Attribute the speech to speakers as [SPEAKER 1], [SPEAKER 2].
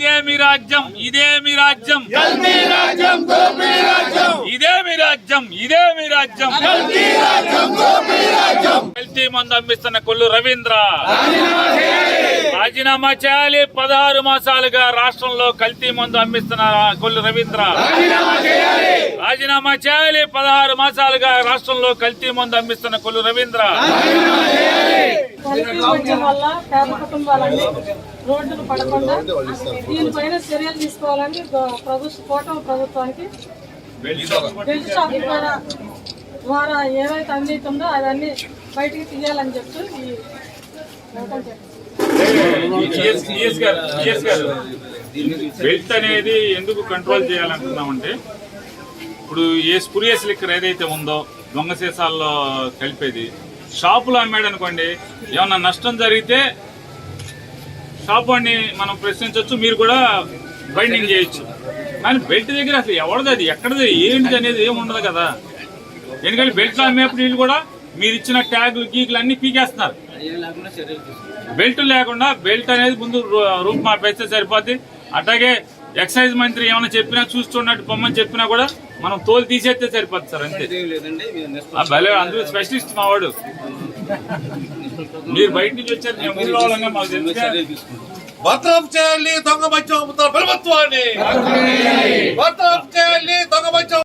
[SPEAKER 1] ఇదే మీ రాజ్యం, ఇదే మీ రాజ్యం, ఇదే మీ రాజ్యం, ఇదే మీ రాజ్యం. కల్తీ మందు అమ్మిస్తున్న కొల్లు రవీంద్ర రాజీనామా చేయాలి. 16 మాసాలుగా రాష్ట్రంలో కల్తీ మందు అమ్మిస్తున్న కొల్లు రవీంద్ర రాజీనామా చేయాలి. 16 మాసాలుగా రాష్ట్రంలో కల్తీ మందు అమ్మిస్తున్న కొల్లు రవీంద్ర.
[SPEAKER 2] వల్ల పేద కుటుంబాలన్నీ రోడ్డులు పడకుండా దీనిపైన చర్యలు తీసుకోవాలని కూటమి ప్రభుత్వానికి బెల్ట్ షాప్ ద్వారా ఏవైతే అవినీతి ఉందో అవన్నీ బయటికి తీయాలని చెప్పి
[SPEAKER 1] బెల్ట్ అనేది ఎందుకు కంట్రోల్ చేయాలనుకున్నామంటే, ఇప్పుడు ఏ స్పురియస్ లిక్కర్ ఏదైతే ఉందో దొంగ సీసాల్లో కలిపేది షాపులో అమ్మాడు అనుకోండి, ఏమన్నా నష్టం జరిగితే షాప్ వాడిని మనం ప్రశ్నించవచ్చు, మీరు కూడా బైండింగ్ చేయొచ్చు. కానీ బెల్ట్ దగ్గర అసలు ఎవరిది, అది ఎక్కడది, ఏంటిది అనేది ఏమి ఉండదు కదా. ఎందుకంటే బెల్ట్లో అమ్మేప్పుడు వీళ్ళు కూడా మీరు ఇచ్చిన ట్యాగులు గీకులు అన్ని పీకేస్తున్నారు. బెల్ట్ లేకుండా బెల్ట్ అనేది ముందు రూప్ మాపేస్తే సరిపోద్ది. అట్లాగే ఎక్సైజ్ మంత్రి ఏమైనా చెప్పినా చూస్తున్నట్టు పొమ్మని చెప్పినా కూడా మనం తోలు తీసేస్తే సరిపోద్ది సార్, అంతే. భలే అందులో స్పెషలిస్ట్ మావాడు. మీరు బయట నుంచి వచ్చారు, మేము ఊళ్ళో వాళ్ళంగా మాకు తెలుసు.
[SPEAKER 3] బర్తరఫ్ చేయాలి దొంగ మద్యం ప్రభుత్వాన్ని, బర్తరఫ్ చేయాలి దొంగ మద్యం.